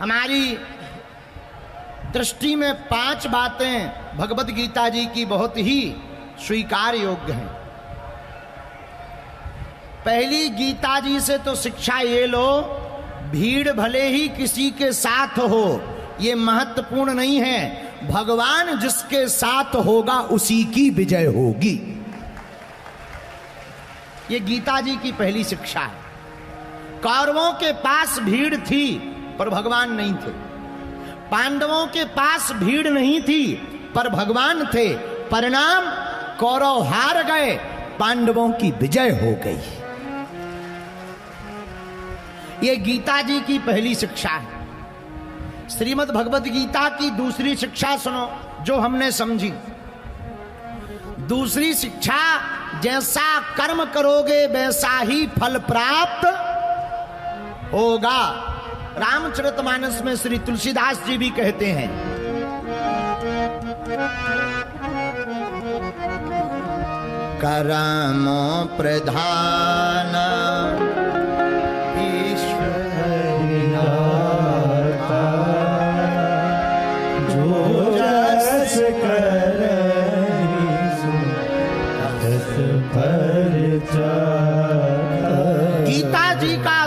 हमारी दृष्टि में 5 बातें भगवत गीता जी की बहुत ही स्वीकार योग्य हैं। पहली, गीता जी से तो शिक्षा ये लो, भीड़ भले ही किसी के साथ हो, ये महत्वपूर्ण नहीं है, भगवान जिसके साथ होगा उसी की विजय होगी। ये गीता जी की पहली शिक्षा है। कौरवों के पास भीड़ थी पर भगवान नहीं थे, पांडवों के पास भीड़ नहीं थी पर भगवान थे। परिणाम, कौरव हार गए, पांडवों की विजय हो गई। ये गीता जी की पहली शिक्षा है। श्रीमद् भगवत गीता की दूसरी शिक्षा सुनो, जो हमने समझी। दूसरी शिक्षा, जैसा कर्म करोगे वैसा ही फल प्राप्त होगा। रामचरितमानस में श्री तुलसीदास जी भी कहते हैं, कर्मो प्रधान गीता जी का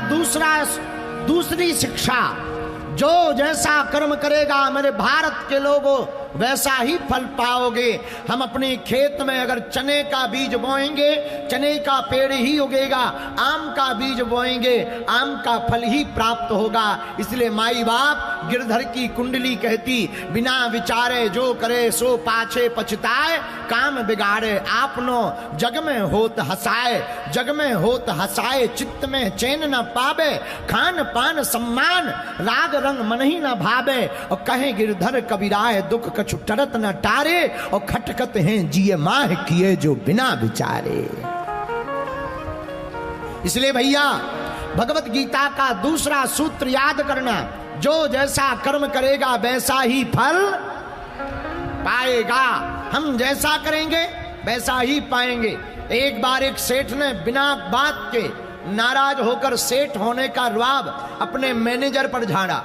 दूसरी शिक्षा, जो जैसा कर्म करेगा मेरे भारत के लोगों वैसा ही फल पाओगे। हम अपने खेत में अगर चने का बीज बोएंगे, चने का पेड़ ही उगेगा, आम का बीज बोएंगे, आम का फल ही प्राप्त होगा। इसलिए माई बाप गिरधर की कुंडली कहती, बिना विचारे जो करे सो पाछे पछताए, काम बिगाड़े आपनो जग में होत हसाए। जग में होत हसाए चित्त में चैन न पावे, खान पान सम्मान राग रंग मन ही न भावे। और कहे गिरधर कबीराए दुख कछु टरत न टारे, और खटकत हैं जिए माह किए जो बिना विचारे। इसलिए भैया भगवत गीता का दूसरा सूत्र याद करना, जो जैसा कर्म करेगा वैसा ही फल पाएगा। हम जैसा करेंगे वैसा ही पाएंगे। एक बार एक सेठ ने बिना बात के नाराज होकर सेठ होने का रुआब अपने मैनेजर पर झाड़ा।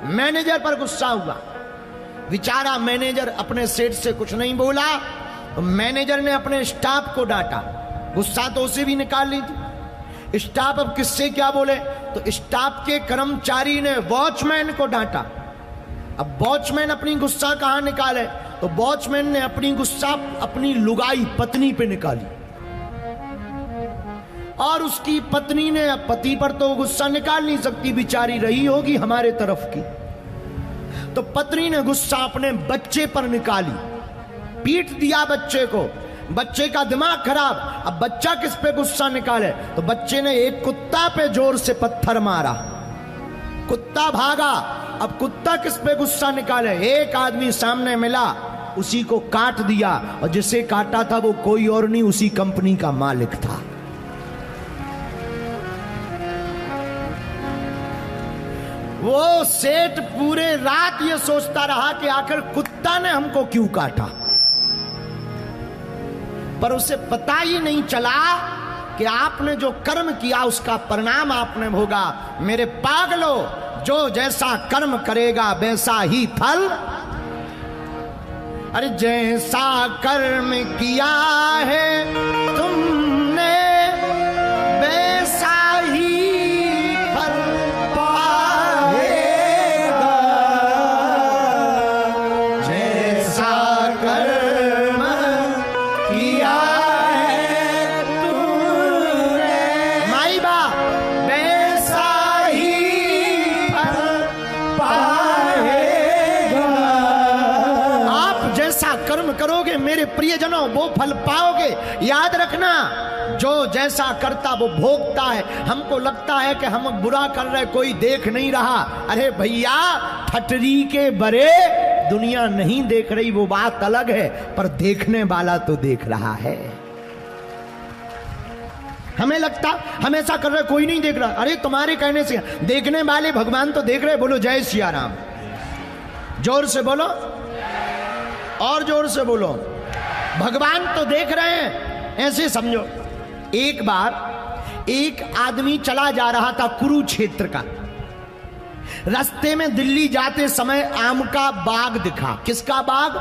मैनेजर पर गुस्सा हुआ, बेचारा मैनेजर अपने सेठ से कुछ नहीं बोला, तो मैनेजर ने अपने स्टाफ को डांटा। गुस्सा तो उसे भी निकाल ली थी। स्टाफ अब किससे क्या बोले, तो स्टाफ के कर्मचारी ने वॉचमैन को डांटा। अब वॉचमैन अपनी गुस्सा कहां निकाले, तो वॉचमैन ने अपनी गुस्सा अपनी लुगाई पत्नी पे निकाली। और उसकी पत्नी ने, पति पर तो गुस्सा निकाल नहीं सकती, बेचारी रही होगी हमारे तरफ की, तो पत्नी ने गुस्सा अपने बच्चे पर निकाली, पीट दिया बच्चे को। बच्चे का दिमाग खराब। अब बच्चा किस पे गुस्सा निकाले, तो बच्चे ने एक कुत्ता पे जोर से पत्थर मारा, कुत्ता भागा। अब कुत्ता किस पे गुस्सा निकाले, एक आदमी सामने मिला, उसी को काट दिया, और जिसे काटा था वो कोई और नहीं, उसी कंपनी का मालिक था। वो सेठ पूरे रात ये सोचता रहा कि आखिर कुत्ता ने हमको क्यों काटा, पर उसे पता ही नहीं चला कि आपने जो कर्म किया उसका परिणाम आपने भोगा। मेरे पागलो, जो जैसा कर्म करेगा वैसा ही फल। अरे जैसा कर्म किया है तुमने वैसा ही फल पाएगा। जैसा कर्म किया है तुमने माई बाप वैसा ही फल पाएगा। आप जैसा कर्म करोगे मेरे प्रियजनों वो फल पाओगे। याद रखना, जो जैसा करता वो भोगता है। हमको लगता है कि हम बुरा कर रहे, कोई देख नहीं रहा। अरे भैया, ठटरी के बरे दुनिया नहीं देख रही, वो बात अलग है, पर देखने वाला तो देख रहा है। हमें लगता हम ऐसा कर रहे कोई नहीं देख रहा। अरे तुम्हारे कहने से देखने वाले भगवान तो देख रहे। बोलो जय सिया राम, जोर से बोलो, और जोर से बोलो। भगवान तो देख रहे हैं। ऐसे समझो, एक बार एक आदमी चला जा रहा था कुरुक्षेत्र का। रास्ते में दिल्ली जाते समय आम का बाग दिखा। किसका बाग?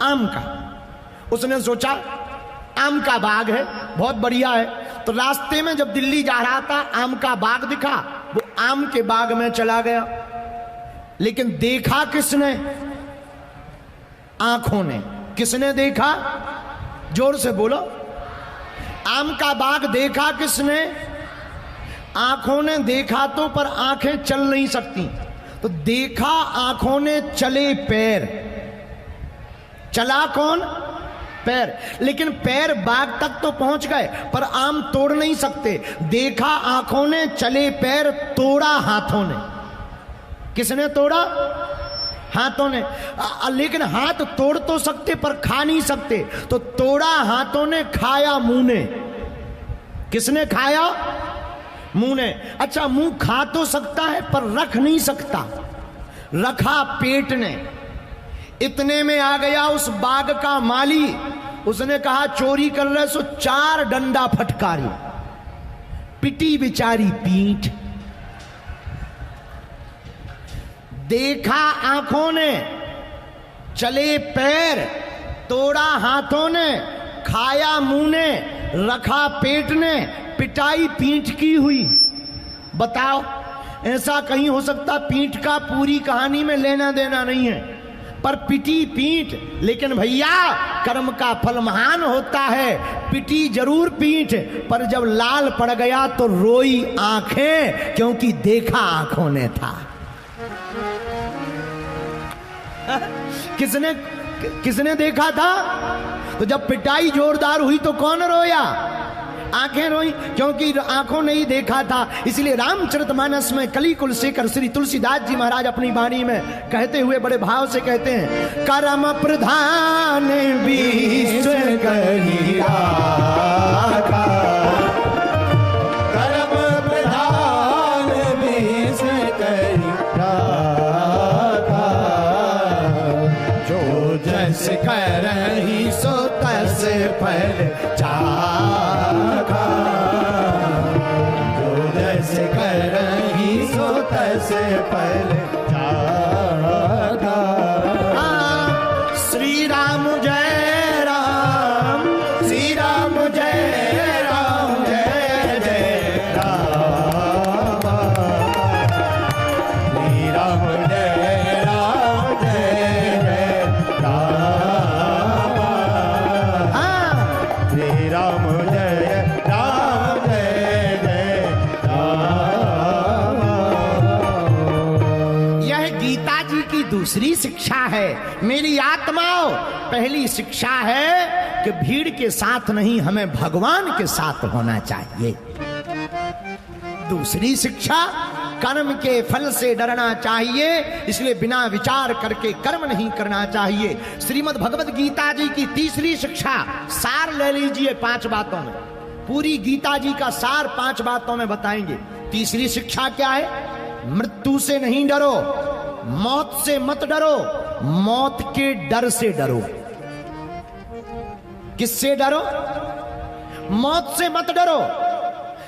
आम का। उसने सोचा आम का बाग है, बहुत बढ़िया है। तो रास्ते में जब दिल्ली जा रहा था आम का बाग दिखा, वो आम के बाग में चला गया। लेकिन देखा किसने? आंखों ने। किसने देखा? जोर से बोलो। आम का बाग देखा किसने? आंखों ने देखा तो, पर आंखें चल नहीं सकती, तो देखा आंखों ने, चले पैर। चला कौन? पैर। लेकिन पैर बाग तक तो पहुंच गए, पर आम तोड़ नहीं सकते। देखा आंखों ने, चले पैर, तोड़ा हाथों ने। किसने तोड़ा? हाथों ने। लेकिन हाथ तोड़ तो सकते पर खा नहीं सकते, तो तोड़ा हाथों ने, खाया मुंह ने। किसने खाया? मुंह ने। अच्छा, मुंह खा तो सकता है पर रख नहीं सकता, रखा पेट ने। इतने में आ गया उस बाग का माली। उसने कहा चोरी कर रहे सो 4 डंडा फटकारी। पिटी बेचारी पीठ। देखा आंखों ने, चले पैर, तोड़ा हाथों ने, खाया मुंह ने, रखा पेट ने, पिटाई पीठ की हुई। बताओ, ऐसा कहीं हो सकता? पीठ का पूरी कहानी में लेना देना नहीं है, पर पिटी पीठ। लेकिन भैया, कर्म का फल महान होता है। पिटी जरूर पीठ, पर जब लाल पड़ गया तो रोई आंखें, क्योंकि देखा आंखों ने था। किसने देखा था? तो जब पिटाई जोरदार हुई तो कौन रोया? आंखें रोई, क्योंकि आंखों ने ही देखा था। इसलिए रामचरितमानस में कली कुलशेखर श्री तुलसीदास जी महाराज अपनी वाणी में कहते हुए बड़े भाव से कहते हैं, कर्म प्रधान विश्व कही राखा, कर्म प्रधान विश्व कही राखा, जो जस करहि सो तस फल चाखा, जो जस करहि सो तस फल चाखा। श्री राम जय राम, श्री राम जय राम, जय जय राम, श्री राम जय राम, जय जय राम, श्री राम जय राम, जय जय राम। यह गीता जी की दूसरी शिक्षा है मेरी आत्माओं। पहली शिक्षा है कि भीड़ के साथ नहीं, हमें भगवान के साथ होना चाहिए। दूसरी शिक्षा, कर्म के फल से डरना चाहिए, इसलिए बिना विचार करके कर्म नहीं करना चाहिए। श्रीमद् भगवत गीता जी की तीसरी शिक्षा, सार ले लीजिए 5 बातों में। पूरी गीता जी का सार 5 बातों में बताएंगे। तीसरी शिक्षा क्या है? मृत्यु से नहीं डरो, मौत से मत डरो, मौत के डर से डरो। किससे डरो? मौत से मत डरो,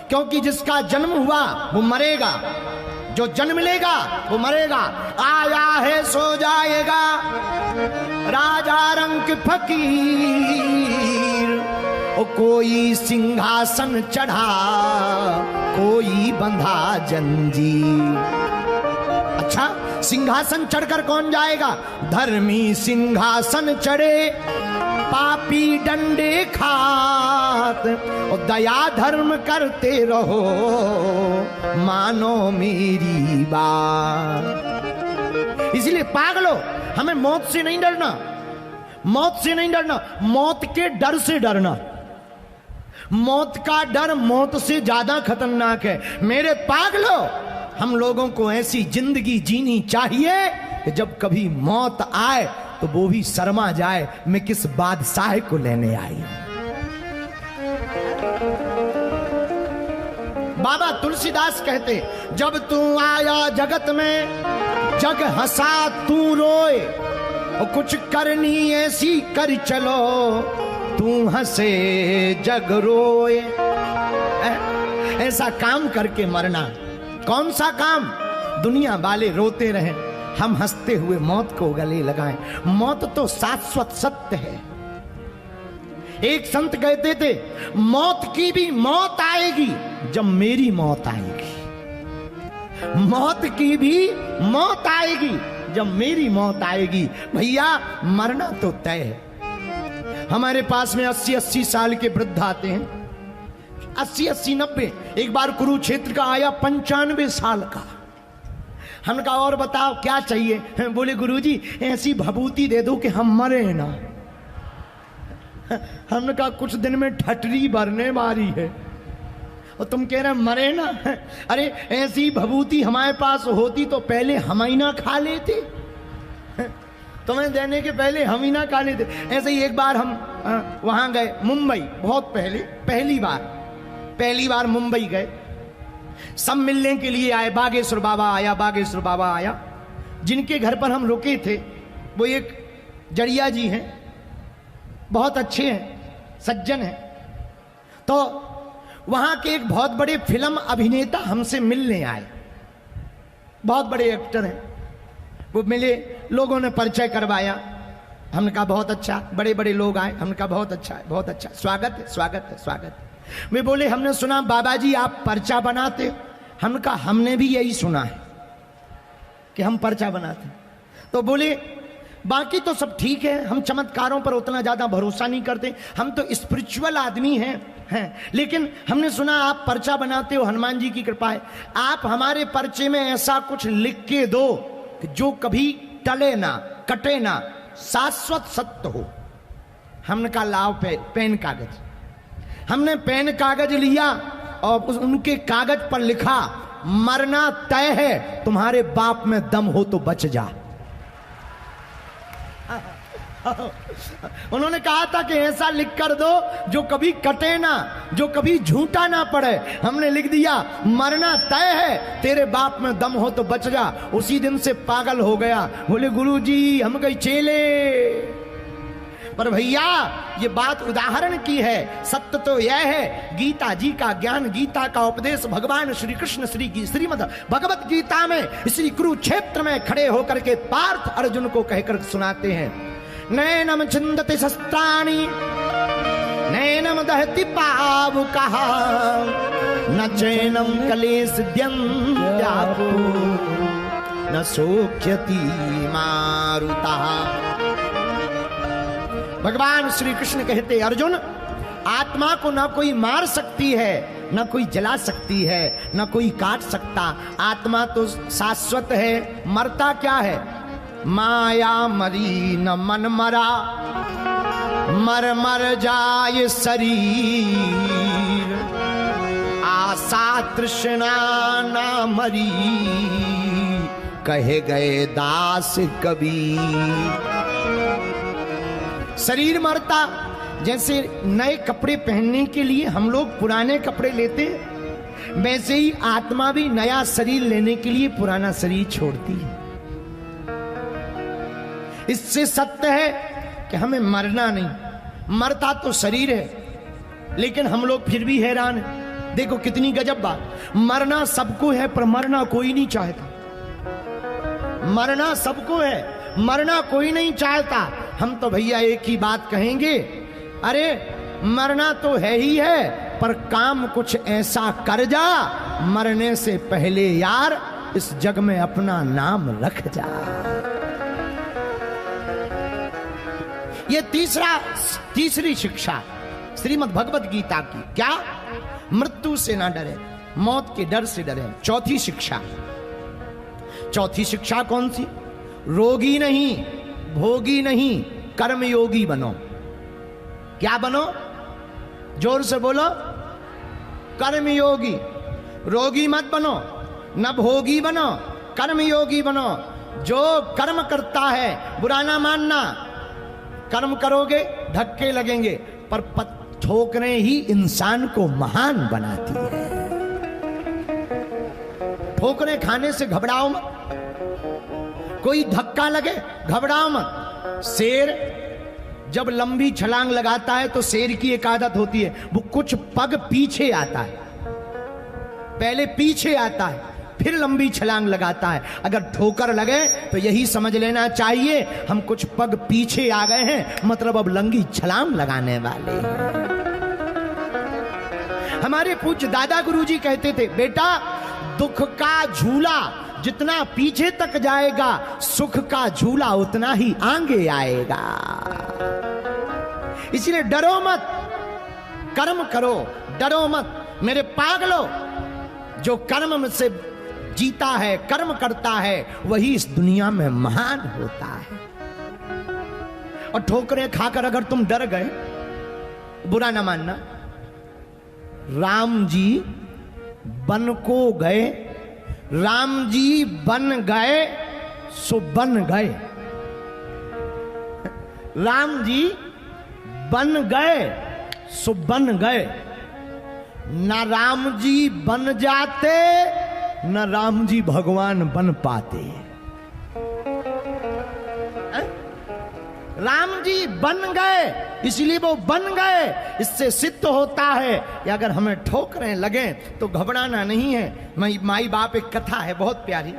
क्योंकि जिसका जन्म हुआ वो मरेगा, जो जन्म लेगा वो मरेगा। आया है सो जाएगा, राजा रंग फकीर। ओ कोई सिंहासन चढ़ा, कोई बंधा जंजीर। अच्छा, सिंहासन चढ़कर कौन जाएगा? धर्मी सिंहासन चढ़े, पापी डंडे खात, और दया धर्म करते रहो, मानो मेरी बात। इसलिए पागलो, हमें मौत से नहीं डरना, मौत से नहीं डरना, मौत के डर से डरना। मौत का डर मौत से ज्यादा खतरनाक है। मेरे पागलो, हम लोगों को ऐसी जिंदगी जीनी चाहिए कि जब कभी मौत आए तो वो भी शर्मा जाए, मैं किस बादशाह को लेने आई। बाबा तुलसीदास कहते, जब तू आया जगत में, जग हंसा तू रोए, और कुछ करनी ऐसी कर चलो, तू हंसे जग रोए। ऐसा काम करके मरना। कौन सा काम? दुनिया वाले रोते रहें, हम हंसते हुए मौत को गले लगाएं। मौत तो शाश्वत सत्य है। एक संत कहते थे, मौत की भी मौत आएगी जब मेरी मौत आएगी। मौत की भी मौत आएगी जब मेरी मौत आएगी। भैया मरना तो तय है। हमारे पास में 80-80 साल के वृद्ध आते हैं, 80-80, 90। एक बार कुरुक्षेत्र का आया 95 साल का। हमने कहा और बताओ क्या चाहिए? बोले गुरुजी ऐसी भभूति दे दो कि हम मरे ना। हमने कहा कुछ दिन में ठटरी भरने वाली है और तुम कह रहे मरे ना। अरे ऐसी भभूति हमारे पास होती तो पहले हम ही ना खा लेते, तुम्हें देने के पहले हम ही ना खा लेते। ऐसे ही एक बार हम वहां गए मुंबई, बहुत पहली बार मुंबई गए। सब मिलने के लिए आए। बागेश्वर बाबा आया। जिनके घर पर हम रुके थे वो एक जड़िया जी हैं, बहुत अच्छे हैं, सज्जन हैं। तो वहां के एक बहुत बड़े फिल्म अभिनेता हमसे मिलने आए, बहुत बड़े एक्टर हैं। वो मिले, लोगों ने परिचय करवाया। हमने कहा बहुत अच्छा, बड़े बड़े लोग आए। हमने कहा बहुत अच्छा, स्वागत है। वे बोले हमने सुना बाबा जी आप पर्चा बनाते। हमने कहा हमने भी यही सुना है कि हम पर्चा बनाते। तो बोले बाकी तो सब ठीक है, हम चमत्कारों पर उतना ज्यादा भरोसा नहीं करते, हम तो स्पिरिचुअल आदमी हैं। लेकिन हमने सुना आप पर्चा बनाते हो, हनुमान जी की कृपा है। आप हमारे पर्चे में ऐसा कुछ लिख के दो कि जो कभी टले ना, कटे ना, शाश्वत सत्य हो। हमने कहा लाओ पेन कागज। हमने पेन कागज लिया और उनके कागज पर लिखा, मरना तय है, तुम्हारे बाप में दम हो तो बच जा। उन्होंने कहा था कि ऐसा लिख कर दो जो कभी कटे ना, जो कभी झूठा ना पड़े। हमने लिख दिया मरना तय है, तेरे बाप में दम हो तो बच जा। उसी दिन से पागल हो गया। बोले गुरुजी हम कहीं चेले। पर भैया ये बात उदाहरण की है, सत्य तो यह है गीता जी का ज्ञान, गीता का उपदेश भगवान श्री कृष्ण श्रीमद् भगवत गीता में श्री कुरुक्षेत्र में खड़े होकर के पार्थ अर्जुन को कहकर सुनाते हैं। नैनम छिन्दति शस्त्राणि नैनम दहति पावकः न चैनम क्लेशद्यन्त्यापो न शोक्यति मारुतः। भगवान श्री कृष्ण कहते अर्जुन आत्मा को ना कोई मार सकती है, ना कोई जला सकती है, ना कोई काट सकता। आत्मा तो शाश्वत है, मरता क्या है? माया मरी न मन मरा, मर जाए शरीर, आशा तृष्णा ना मरी, कहे गए दास कबीर। शरीर मरता, जैसे नए कपड़े पहनने के लिए हम लोग पुराने कपड़े लेते हैं, वैसे ही आत्मा भी नया शरीर लेने के लिए पुराना शरीर छोड़ती है। इससे सत्य है कि हमें मरना नहीं, मरता तो शरीर है, लेकिन हम लोग फिर भी हैरान हैं। देखो कितनी गजब बात, मरना सबको है पर मरना कोई नहीं चाहता। मरना सबको है, मरना कोई नहीं चाहता। हम तो भैया एक ही बात कहेंगे, अरे मरना तो है ही है, पर काम कुछ ऐसा कर जा, मरने से पहले यार इस जग में अपना नाम रख जा। ये तीसरी शिक्षा श्रीमद् भगवत गीता की, क्या? मृत्यु से ना डरे, मौत के डर से डरे। चौथी शिक्षा कौन सी? रोगी नहीं, भोगी नहीं, कर्मयोगी बनो। क्या बनो? जोर से बोलो, कर्मयोगी। रोगी मत बनो, न भोगी बनो, कर्मयोगी बनो। जो कर्म करता है, बुरा ना मानना, कर्म करोगे धक्के लगेंगे, पर ठोकरें ही इंसान को महान बनाती है। ठोकरें खाने से घबराओ मत, कोई धक्का लगे घबराओ मत। शेर जब लंबी छलांग लगाता है तो शेर की एक आदत होती है, वो कुछ पग पीछे आता है, पहले पीछे आता है, फिर लंबी छलांग लगाता है। अगर ठोकर लगे तो यही समझ लेना चाहिए हम कुछ पग पीछे आ गए हैं, मतलब अब लंबी छलांग लगाने वाले हैं। हमारे पूज्य दादा गुरुजी कहते थे, बेटा दुख का झूला जितना पीछे तक जाएगा, सुख का झूला उतना ही आगे आएगा। इसलिए डरो मत, कर्म करो, डरो मत। मेरे पागलो, जो कर्म में से जीता है, कर्म करता है, वही इस दुनिया में महान होता है। और ठोकरें खाकर अगर तुम डर गए, बुरा ना मानना। राम जी बन को गए, राम जी बन गए सो बन गए। राम जी बन गए सो बन गए। न राम जी बन जाते, न राम जी भगवान बन पाते। राम जी बन गए इसलिए वो बन गए। इससे सिद्ध होता है कि अगर हमें ठोकरें लगे तो घबराना नहीं है। माई बाप एक कथा है बहुत प्यारी।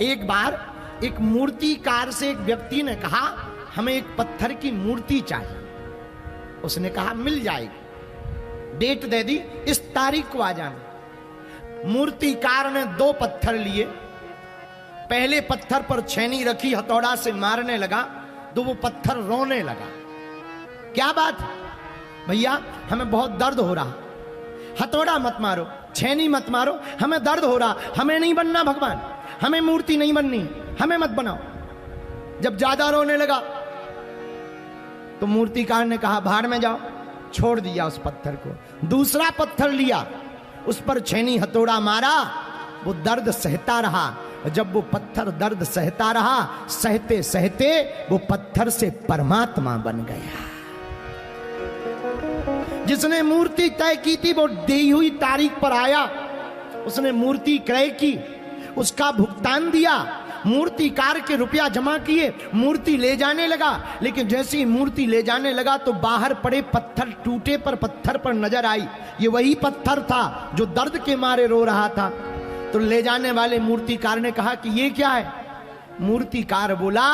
एक बार एक मूर्तिकार से एक व्यक्ति ने कहा, हमें एक पत्थर की मूर्ति चाहिए। उसने कहा मिल जाएगी, डेट दे दी, इस तारीख को आ जाना। मूर्तिकार ने 2 पत्थर लिए। पहले पत्थर पर छेनी रखी, हथौड़ा से मारने लगा तो वो पत्थर रोने लगा। क्या बात है भैया, हमें बहुत दर्द हो रहा। हथौड़ा मत मारो, छेनी मत मारो, हमें दर्द हो रहा, हमें नहीं बनना भगवान, हमें मूर्ति नहीं बननी, हमें मत बनाओ। जब ज्यादा रोने लगा तो मूर्तिकार ने कहा भाड़ में जाओ, छोड़ दिया उस पत्थर को। दूसरा पत्थर लिया, उस पर छेनी हथौड़ा मारा, वो दर्द सहता रहा। जब वो पत्थर दर्द सहता रहा, सहते सहते वो पत्थर से परमात्मा बन गया। जिसने मूर्ति तय की थी वो दी हुई तारीख पर आया, उसने मूर्ति क्रय की, उसका भुगतान दिया, मूर्तिकार के रुपया जमा किए, मूर्ति ले जाने लगा। लेकिन जैसे ही मूर्ति ले जाने लगा तो बाहर पड़े पत्थर टूटे पर पत्थर पर नजर आई, ये वही पत्थर था जो दर्द के मारे रो रहा था। तो ले जाने वाले मूर्तिकार ने कहा कि ये क्या है? मूर्तिकार बोला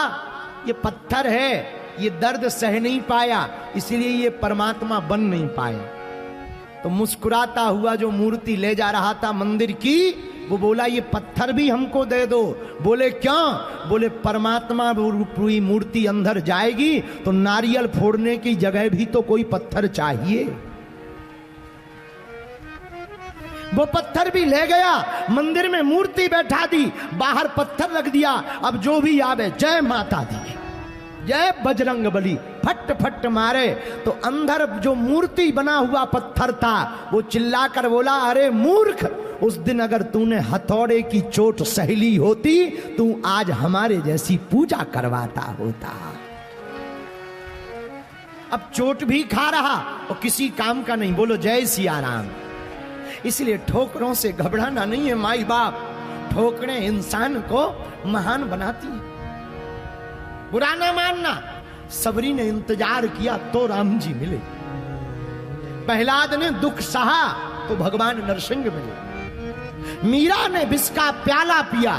ये पत्थर है, ये दर्द सह नहीं पाया, इसलिए ये परमात्मा बन नहीं पाया। तो मुस्कुराता हुआ जो मूर्ति ले जा रहा था मंदिर की, वो बोला ये पत्थर भी हमको दे दो। बोले क्यों? बोले परमात्मा रूपी मूर्ति अंदर जाएगी तो नारियल फोड़ने की जगह भी तो कोई पत्थर चाहिए। वो पत्थर भी ले गया, मंदिर में मूर्ति बैठा दी, बाहर पत्थर रख दिया। अब जो भी आवे जय माता दी, जय बजरंग बली, फट फट मारे। तो अंदर जो मूर्ति बना हुआ पत्थर था वो चिल्लाकर बोला, अरे मूर्ख, उस दिन अगर तूने हथौड़े की चोट सहली होती, तू आज हमारे जैसी पूजा करवाता होता। अब चोट भी खा रहा और किसी काम का नहीं। बोलो जय सिया राम। इसलिए ठोकरों से घबराना नहीं है माई बाप, ठोकरें इंसान को महान बनाती है। बुरा ना मानना, सबरी ने इंतजार किया तो राम जी मिले, प्रहलाद ने दुख सहा तो भगवान नरसिंह मिले, मीरा ने विष का प्याला पिया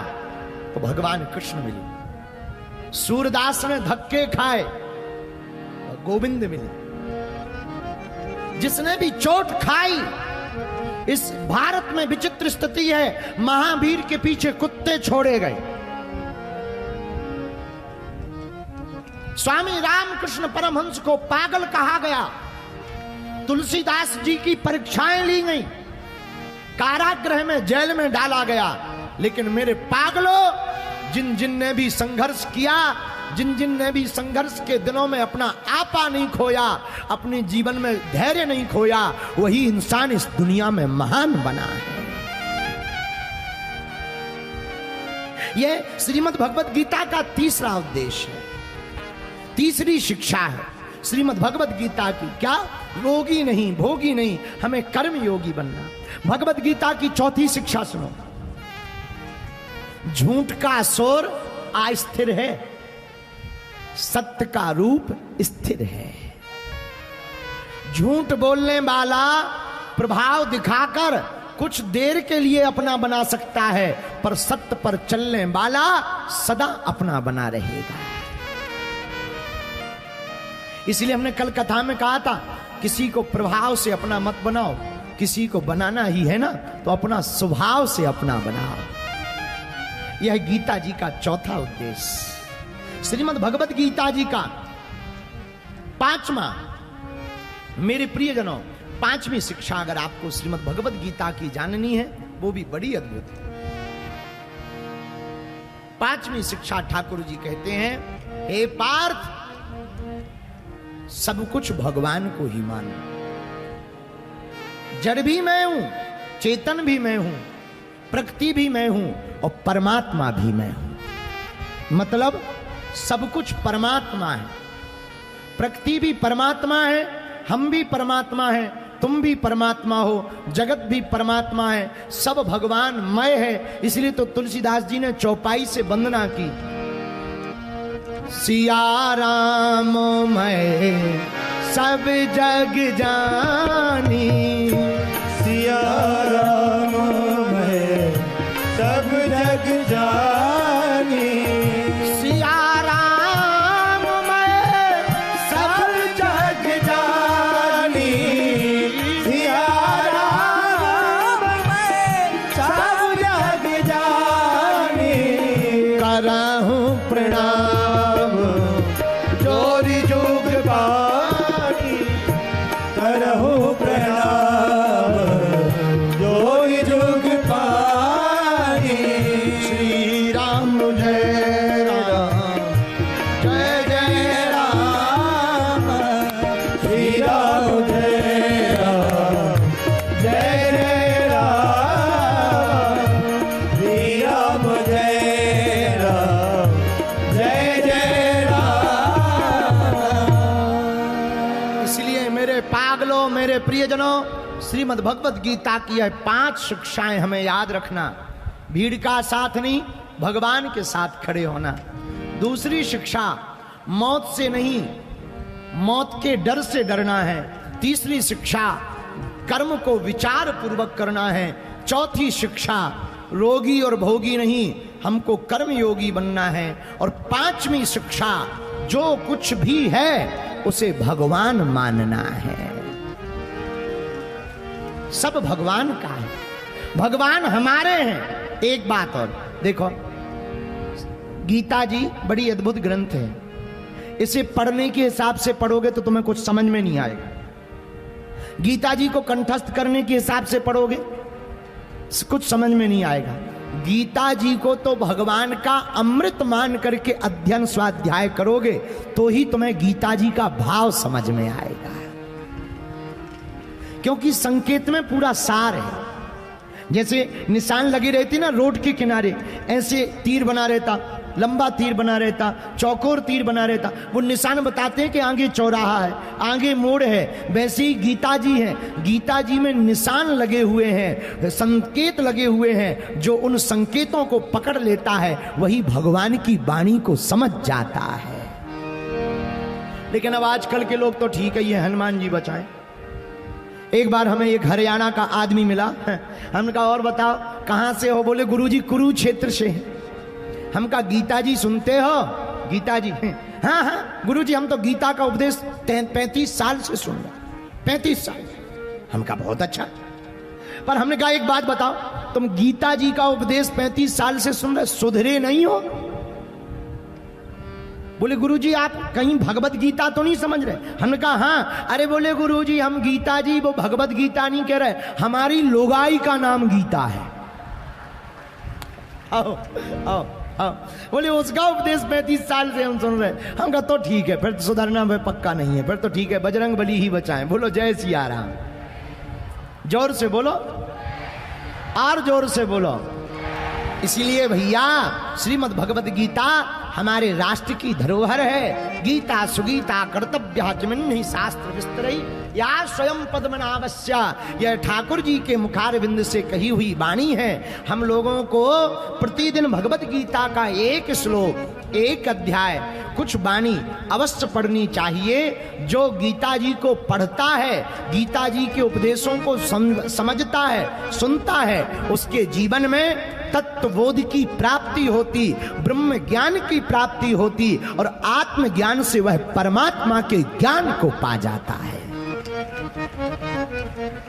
तो भगवान कृष्ण मिले, सूरदास ने धक्के खाए तो गोविंद मिले। जिसने भी चोट खाई, इस भारत में विचित्र स्थिति है, महावीर के पीछे कुत्ते छोड़े गए। स्वामी रामकृष्ण परमहंस को पागल कहा गया, तुलसीदास जी की परीक्षाएं ली गई, कारागृह में जेल में डाला गया। लेकिन मेरे पागलों, जिन जिन ने भी संघर्ष किया, जिन जिन ने भी संघर्ष के दिनों में अपना आपा नहीं खोया, अपने जीवन में धैर्य नहीं खोया, वही इंसान इस दुनिया में महान बना है। यह श्रीमद् भगवत गीता का तीसरा उद्देश्य है, तीसरी शिक्षा है श्रीमद् भगवत गीता की। क्या? रोगी नहीं, भोगी नहीं, हमें कर्म योगी बनना। भगवत गीता की चौथी शिक्षा सुनो। झूठ का शोर अस्थिर है, सत्य का रूप स्थिर है। झूठ बोलने वाला प्रभाव दिखाकर कुछ देर के लिए अपना बना सकता है, पर सत्य पर चलने वाला सदा अपना बना रहेगा। इसलिए हमने कल कथा में कहा था, किसी को प्रभाव से अपना मत बनाओ, किसी को बनाना ही है ना तो अपना स्वभाव से अपना बनाओ। यह गीता जी का चौथा उद्देश्य। श्रीमद् भगवत गीता जी का पांचवा, मेरे प्रियजनों, पांचवी शिक्षा अगर आपको श्रीमद् भगवत गीता की जाननी है, वो भी बड़ी अद्भुत है। पांचवी शिक्षा ठाकुर जी कहते हैं, हे पार्थ, सब कुछ भगवान को ही मानो। जड़ भी मैं हूं, चेतन भी मैं हूं, प्रकृति भी मैं हूं और परमात्मा भी मैं हूं। मतलब सब कुछ परमात्मा है, प्रकृति भी परमात्मा है, हम भी परमात्मा है, तुम भी परमात्मा हो, जगत भी परमात्मा है, सब भगवान मय है। इसलिए तो तुलसीदास जी ने चौपाई से वंदना की, सिया राम मैं सब जग जानी, सिया राम मैं सब जग जानी, सिया राम मैं सब जग जानी, सिया राम मैं सब जग जानी, करहूं प्रणाम जोरी जुग बानी, करहु प्रणाम जोई जुग पानी, श्री राम जय राम, जय जय राम, श्री राम जय राम, जय जय राम, श्री राम जय राम, जय जय राम। इसलिए मेरे पागलों, मेरे प्रियजनों, श्रीमद् भगवत गीता की यह 5 शिक्षाएं हमें याद रखना। भीड़ का साथ नहीं, भगवान के साथ खड़े होना। दूसरी शिक्षा, मौत से नहीं, मौत के डर से डरना है। तीसरी शिक्षा, कर्म को विचार पूर्वक करना है। चौथी शिक्षा, रोगी और भोगी नहीं, हमको कर्म योगी बनना है। और पांचवी शिक्षा, जो कुछ भी है उसे भगवान मानना है। सब भगवान का है, भगवान हमारे हैं। एक बात और देखो, गीता जी बड़ी अद्भुत ग्रंथ है। इसे पढ़ने के हिसाब से पढ़ोगे तो तुम्हें कुछ समझ में नहीं आएगा। गीता जी को कंठस्थ करने के हिसाब से पढ़ोगे कुछ समझ में नहीं आएगा। गीता जी को तो भगवान का अमृत मान करके अध्ययन स्वाध्याय करोगे तो ही तुम्हें गीता जी का भाव समझ में आएगा, क्योंकि संकेत में पूरा सार है। जैसे निशान लगी रहती ना रोड के किनारे, ऐसे तीर बना रहता, लंबा तीर बना रहता, चौकोर तीर बना रहता, वो निशान बताते हैं कि आगे चौराहा है, आगे मोड़ है। वैसे ही गीता जी है, गीता जी में निशान लगे हुए हैं, संकेत लगे हुए हैं। जो उन संकेतों को पकड़ लेता है वही भगवान की वाणी को समझ जाता है। लेकिन अब आजकल के लोग तो ठीक है, ये हनुमान जी बचाएं। एक बार हमें एक हरियाणा का आदमी मिला, हमने कहा और बताओ कहां से हो? बोले गुरुजी कुरुक्षेत्र से। हम कहा गीता जी सुनते हो? गीता जी हाँ हाँ गुरुजी, हम तो गीता का उपदेश 35 साल से सुन रहे। 35 साल। हम कहा बहुत अच्छा, पर हमने कहा एक बात बताओ, तुम गीता जी का उपदेश 35 साल से सुन रहे, सुधरे नहीं हो? बोले गुरुजी आप कहीं भगवत गीता तो नहीं समझ रहे? हमने कहा हाँ। अरे बोले गुरुजी हम गीता जी वो भगवत गीता नहीं कह रहे, हमारी लोगाई का नाम गीता है। आओ आओ आओ। बोले उसका उपदेश 35 साल से हम सुन रहे। हम कहा तो ठीक है, फिर सुधरना में पक्का नहीं है, फिर तो ठीक है, बजरंग बली ही बचाएं। बोलो जय सिया राम। जोर से बोलो, और जोर से बोलो। इसलिए भैया श्रीमद् भगवत गीता हमारे राष्ट्र की धरोहर है। गीता सुगीता कर्तव्य किमिन्हि शास्त्र विस्तरई या स्वयं पद्मनाभस्य। यह ठाकुर जी के मुखारविंद से कही हुई वाणी है। हम लोगों को प्रतिदिन भगवत गीता का एक श्लोक, एक अध्याय कुछ वाणी अवश्य पढ़नी चाहिए। जो गीता जी को पढ़ता है, गीता जी के उपदेशों को समझता है, सुनता है, उसके जीवन में तत्वबोध की प्राप्ति होती, ब्रह्म ज्ञान की प्राप्ति होती और आत्मज्ञान से वह परमात्मा के ज्ञान को पा जाता है।